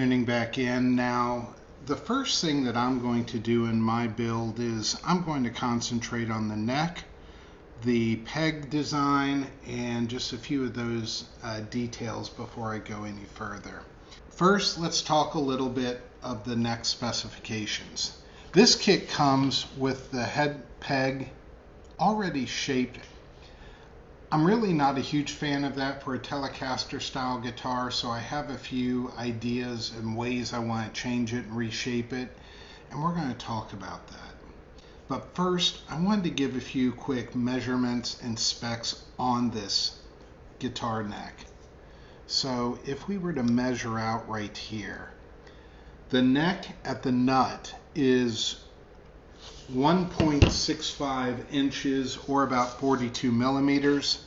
tuning back in. Now, the first thing that I'm going to do in my build is I'm going to concentrate on the neck, the peg design, and just a few of those details before I go any further. First, let's talk a little bit of the neck specifications. This kit comes with the head peg already shaped. I'm really not a huge fan of that for a Telecaster style guitar, so I have a few ideas and ways I want to change it and reshape it, and we're going to talk about that. But first, I wanted to give a few quick measurements and specs on this guitar neck. So if we were to measure out right here, the neck at the nut is 1.65 inches or about 42 millimeters.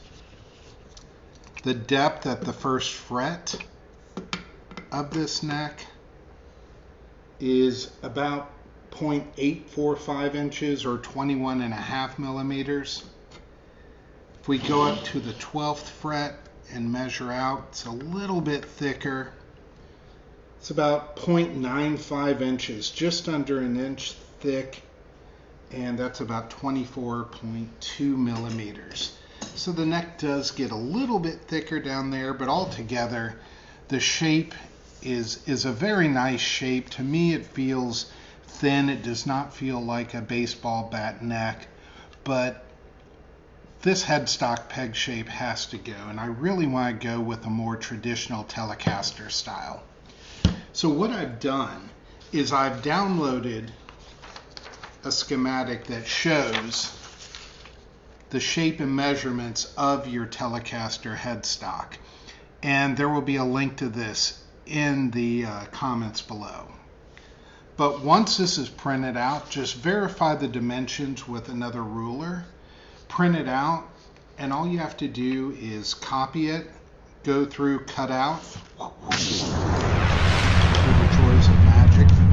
The depth at the first fret of this neck is about 0.845 inches or 21.5 millimeters. If we go up to the 12th fret and measure out, it's a little bit thicker. It's about 0.95 inches, just under an inch thick, and that's about 24.2 millimeters. So the neck does get a little bit thicker down there, but altogether the shape is a very nice shape. To me, it feels thin. It does not feel like a baseball bat neck, but this headstock peg shape has to go, and I really want to go with a more traditional Telecaster style. So what I've done is I've downloaded a schematic that shows the shape and measurements of your Telecaster headstock, and there will be a link to this in the comments below. But once this is printed out, just verify the dimensions with another ruler, print it out, and all you have to do is copy it, go through, cut out.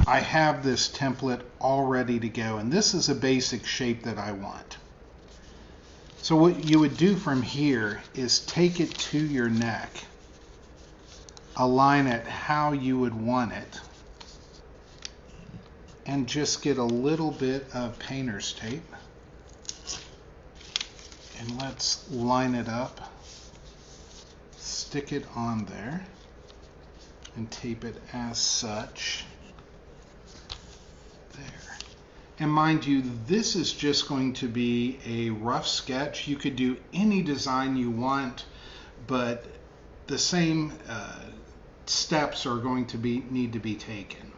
I have this template all ready to go, and this is a basic shape that I want. So what you would do from here is take it to your neck, align it how you would want it, and just get a little bit of painter's tape, and let's line it up, stick it on there, and tape it as such. There. And mind you, this is just going to be a rough sketch. You could do any design you want, but the same steps are going to need to be taken.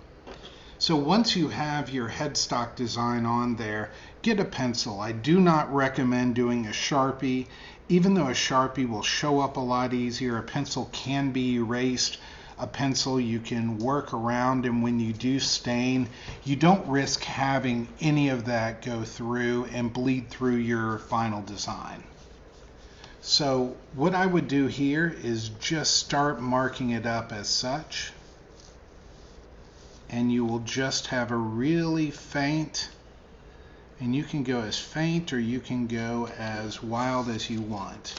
So once you have your headstock design on there, get a pencil. I do not recommend doing a Sharpie. Even though a Sharpie will show up a lot easier, a pencil can be erased. A pencil you can work around, and when you do stain, you don't risk having any of that go through and bleed through your final design. So what I would do here is just start marking it up as such, and you will just have a really faint, and you can go as faint or you can go as wild as you want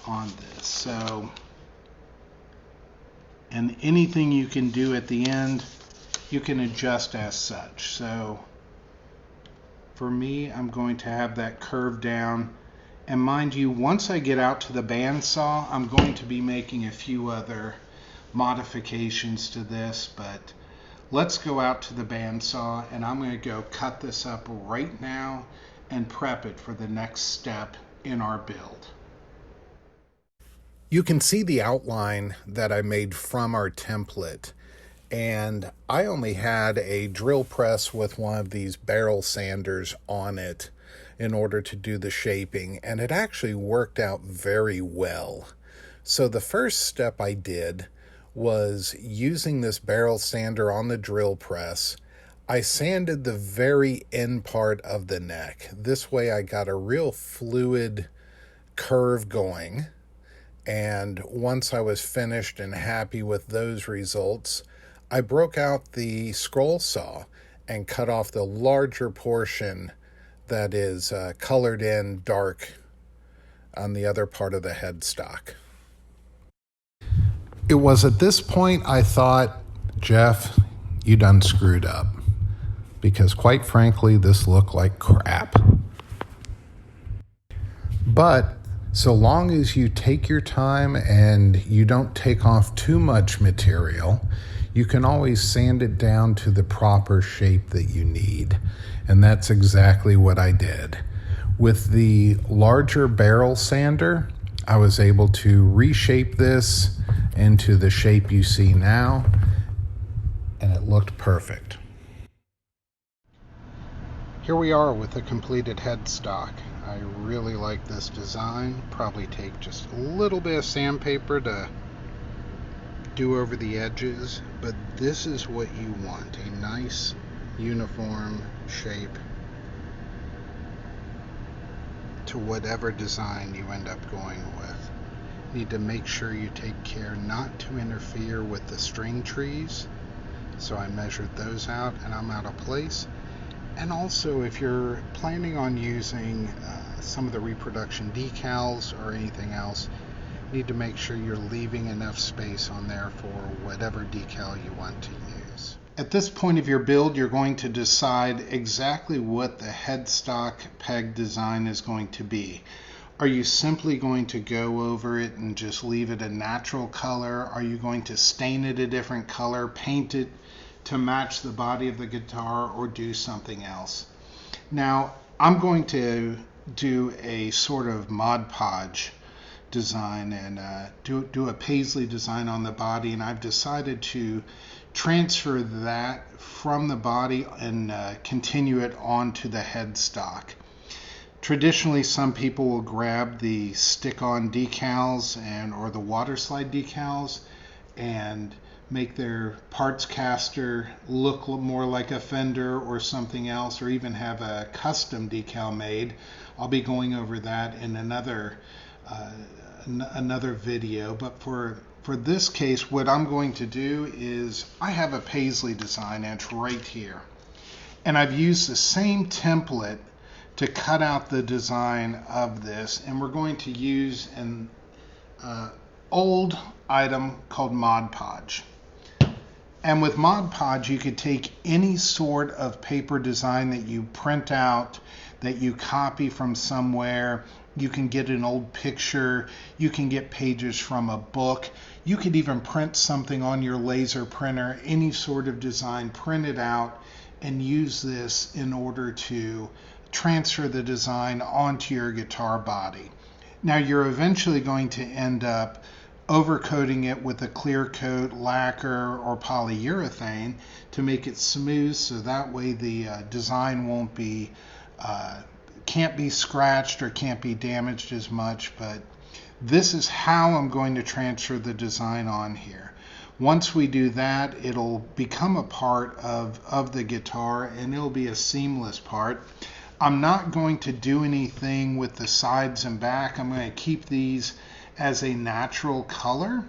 on this. So, and anything you can do at the end, you can adjust as such. So for me, I'm going to have that curve down. And mind you, once I get out to the bandsaw, I'm going to be making a few other modifications to this, but let's go out to the bandsaw, and I'm going to go cut this up right now and prep it for the next step in our build. You can see the outline that I made from our template, and I only had a drill press with one of these barrel sanders on it in order to do the shaping, and it actually worked out very well. So the first step I did was using this barrel sander on the drill press. I sanded the very end part of the neck. This way I got a real fluid curve going. And once I was finished and happy with those results, I broke out the scroll saw and cut off the larger portion that is colored in dark on the other part of the headstock. It was at this point I thought, Jeff, you done screwed up. Because quite frankly, this looked like crap. But so long as you take your time and you don't take off too much material, you can always sand it down to the proper shape that you need. And that's exactly what I did. With the larger barrel sander, I was able to reshape this into the shape you see now, and it looked perfect. Here we are with a completed headstock. I really like this design. Probably take just a little bit of sandpaper to do over the edges, but this is what you want, a nice uniform shape to whatever design you end up going with. Need to make sure you take care not to interfere with the string trees, so I measured those out and I'm out of place. And also, if you're planning on using some of the reproduction decals or anything else, you need to make sure you're leaving enough space on there for whatever decal you want to use. At this point of your build, you're going to decide exactly what the headstock peg design is going to be. Are you simply going to go over it and just leave it a natural color? Are you going to stain it a different color, paint it to match the body of the guitar, or do something else? Now, I'm going to do a sort of Mod Podge design and do a paisley design on the body, and I've decided to transfer that from the body and continue it onto the headstock. Traditionally, some people will grab the stick-on decals or the water slide decals and make their parts caster look more like a Fender or something else, or even have a custom decal made. I'll be going over that in another video, but for this case, what I'm going to do is I have a paisley design, and it's right here, and I've used the same template to cut out the design of this, and we're going to use an old item called Mod Podge. And with Mod Podge, you could take any sort of paper design that you print out, that you copy from somewhere. You can get an old picture. You can get pages from a book. You could even print something on your laser printer, any sort of design, print it out and use this in order to transfer the design onto your guitar body. Now, you're eventually going to end up overcoating it with a clear coat, lacquer, or polyurethane to make it smooth, so that way the design won't be can't be scratched or can't be damaged as much. But this is how I'm going to transfer the design on here. Once we do that, it'll become a part of the guitar, and it'll be a seamless part. I'm not going to do anything with the sides and back. I'm going to keep these as a natural color,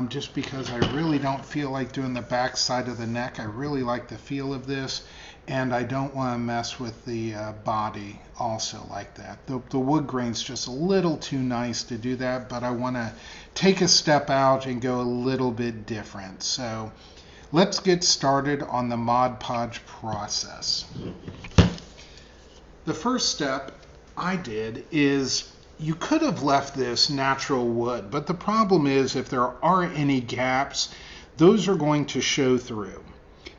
just because I really don't feel like doing the back side of the neck. I really like the feel of this, and I don't want to mess with the body also like that. The wood grain's just a little too nice to do that, but I want to take a step out and go a little bit different. So let's get started on the Mod Podge process. The first step I did is, you could have left this natural wood, but the problem is if there are any gaps, those are going to show through.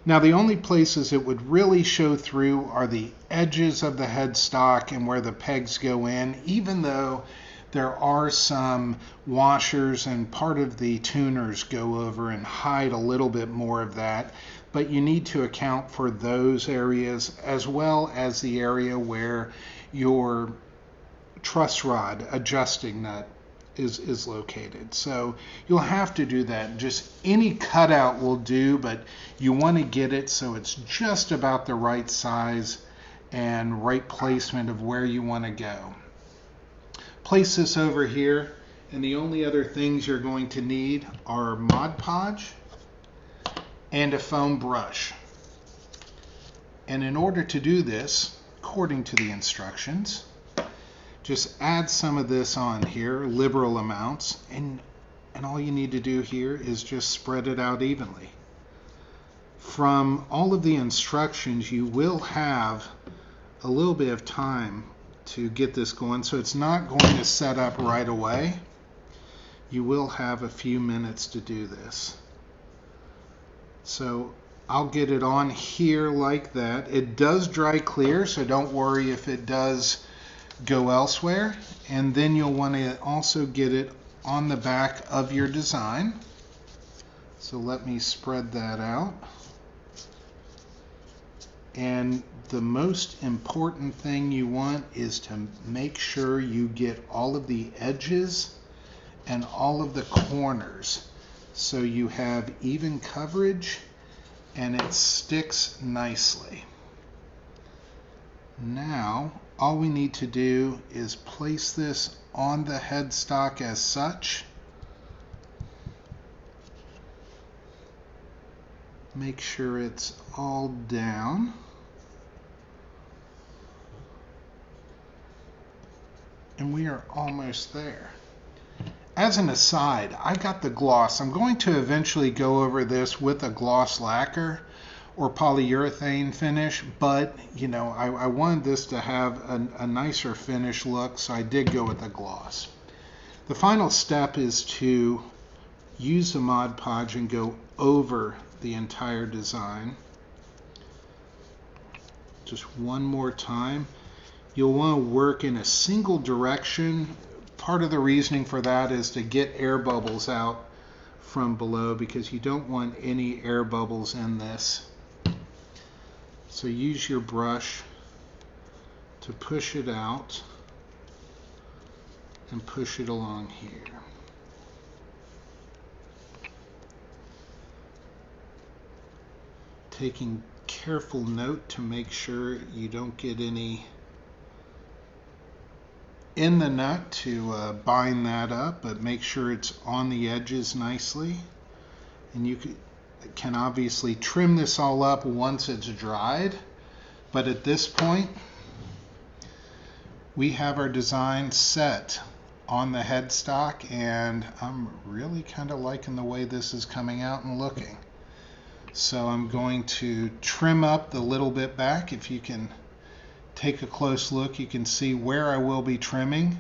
Now, the only places it would really show through are the edges of the headstock and where the pegs go in, even though there are some washers and part of the tuners go over and hide a little bit more of that. But you need to account for those areas as well as the area where your truss rod adjusting nut is located. So you'll have to do that. Just any cutout will do, but you want to get it so it's just about the right size and right placement of where you want to go. Place this over here, and the only other things you're going to need are Mod Podge and a foam brush. And in order to do this, according to the instructions, just add some of this on here, liberal amounts, and all you need to do here is just spread it out evenly. from all of the instructions, you will have a little bit of time to get this going, so it's not going to set up right away. You will have a few minutes to do this. So I'll get it on here like that. It does dry clear, so don't worry if it does go elsewhere. And then you'll want to also get it on the back of your design. So let me spread that out. And the most important thing you want is to make sure you get all of the edges and all of the corners so you have even coverage and it sticks nicely. Now all we need to do is place this on the headstock as such. Make sure it's all down. And we are almost there. As an aside, I got the gloss. I'm going to eventually go over this with a gloss lacquer or polyurethane finish, but you know, I wanted this to have a nicer finish look, so I did go with a gloss. The final step is to use the Mod Podge and go over the entire design. Just one more time. You'll want to work in a single direction. Part of the reasoning for that is to get air bubbles out from below, because you don't want any air bubbles in this. So use your brush to push it out and push it along here. Taking careful note to make sure you don't get any in the nut to bind that up, but make sure it's on the edges nicely. And you can obviously trim this all up once it's dried, but at this point we have our design set on the headstock, and I'm really kind of liking the way this is coming out and looking. So I'm going to trim up the little bit back. If you can take a close look, you can see where I will be trimming,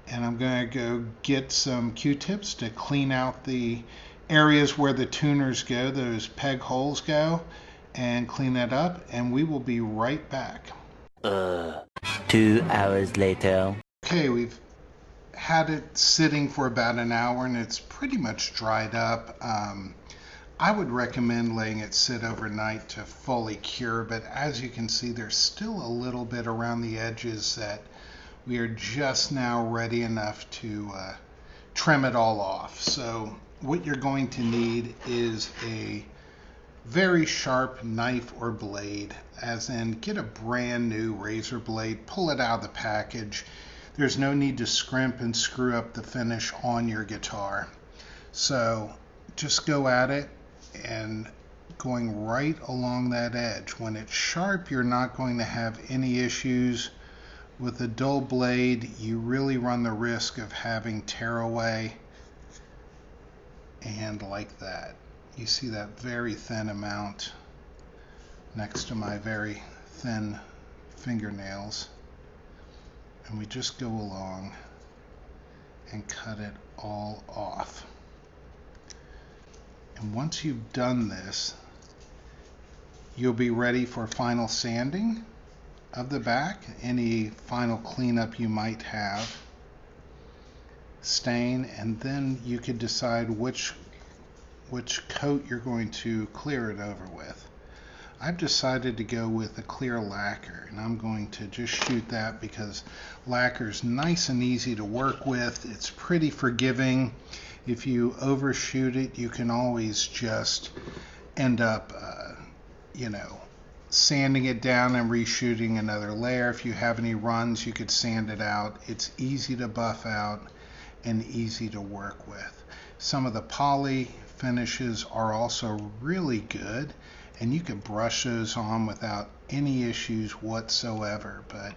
and I'm going to go get some Q-tips to clean out the areas where the tuners go, those peg holes go, and clean that up, and we will be right back. 2 hours later. Okay, we've had it sitting for about an hour and it's pretty much dried up. I would recommend letting it sit overnight to fully cure, but as you can see, there's still a little bit around the edges that we are just now ready enough to trim it all off. So what you're going to need is a very sharp knife or blade, as in get a brand new razor blade, pull it out of the package. There's no need to scrimp and screw up the finish on your guitar. So just go at it and going right along that edge. When it's sharp, you're not going to have any issues. With a dull blade, you really run the risk of having tear away, and like that. You see that very thin amount next to my very thin fingernails. And we just go along and cut it all off. And once you've done this, you'll be ready for final sanding of the back, any final cleanup you might have, stain, and then you could decide which coat you're going to clear it over with. I've decided to go with a clear lacquer, and I'm going to just shoot that because lacquer's nice and easy to work with. It's pretty forgiving. If you overshoot it, you can always just end up, sanding it down and reshooting another layer. If you have any runs, you could sand it out. It's easy to buff out and easy to work with. Some of the poly finishes are also really good, and you could brush those on without any issues whatsoever. But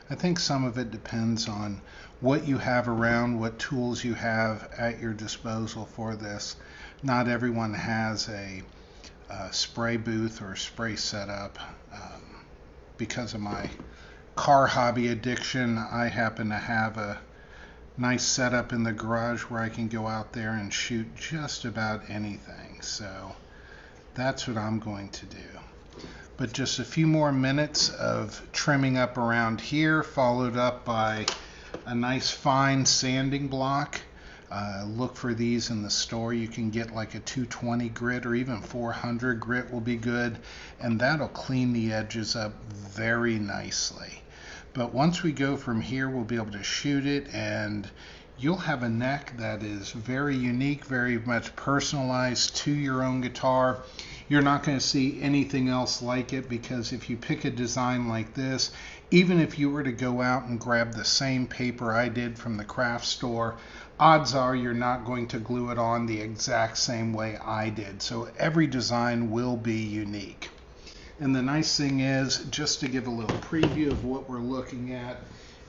I think some of it depends on what you have around, what tools you have at your disposal for this. Not everyone has a spray booth or spray setup. Because of my car hobby addiction, I happen to have a nice setup in the garage where I can go out there and shoot just about anything. So that's what I'm going to do. But just a few more minutes of trimming up around here, followed up by a nice fine sanding block. Look for these in the store. You can get like a 220 grit or even 400 grit will be good, and that'll clean the edges up very nicely. But once we go from here, we'll be able to shoot it, and you'll have a neck that is very unique, very much personalized to your own guitar. You're not going to see anything else like it, because if you pick a design like this, even if you were to go out and grab the same paper I did from the craft store, odds are you're not going to glue it on the exact same way I did. So every design will be unique. And the nice thing is, just to give a little preview of what we're looking at,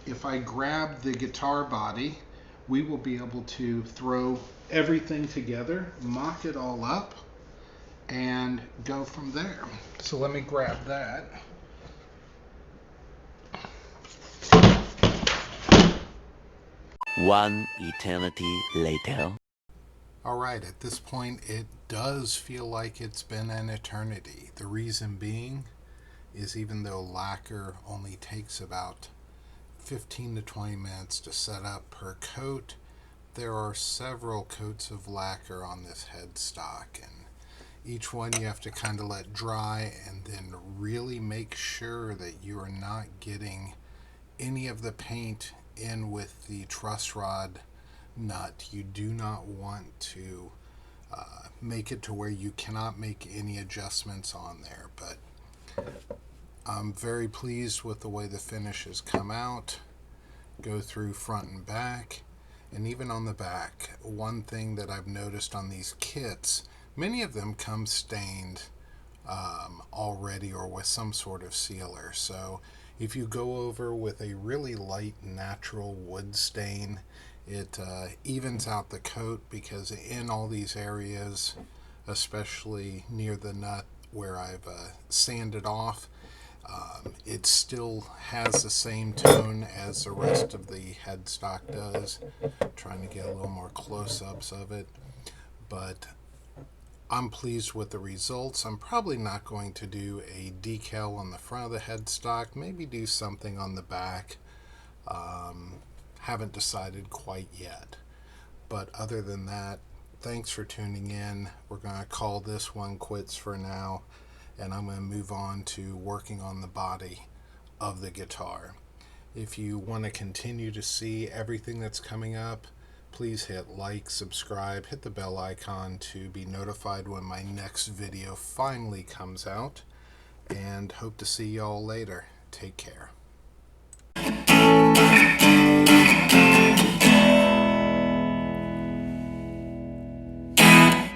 if I grab the guitar body, we will be able to throw everything together, mock it all up, and go from there. So let me grab that. One eternity later. Alright, at this point it does feel like it's been an eternity. The reason being is, even though lacquer only takes about 15 to 20 minutes to set up per coat, there are several coats of lacquer on this headstock, and each one you have to kind of let dry and then really make sure that you are not getting any of the paint in with the truss rod nut. You do not want to make it to where you cannot make any adjustments on there, but I'm very pleased with the way the finish has come out. Go through front and back, and even on the back, one thing that I've noticed on these kits, many of them come stained already or with some sort of sealer. So if you go over with a really light natural wood stain, it evens out the coat, because in all these areas, especially near the nut where I've sanded off, it still has the same tone as the rest of the headstock does. I'm trying to get a little more close-ups of it, but I'm pleased with the results. I'm probably not going to do a decal on the front of the headstock, maybe do something on the back. Haven't decided quite yet. But other than that, thanks for tuning in. We're going to call this one quits for now, and I'm going to move on to working on the body of the guitar. If you want to continue to see everything that's coming up, please hit like, subscribe, hit the bell icon to be notified when my next video finally comes out, and hope to see y'all later. Take care.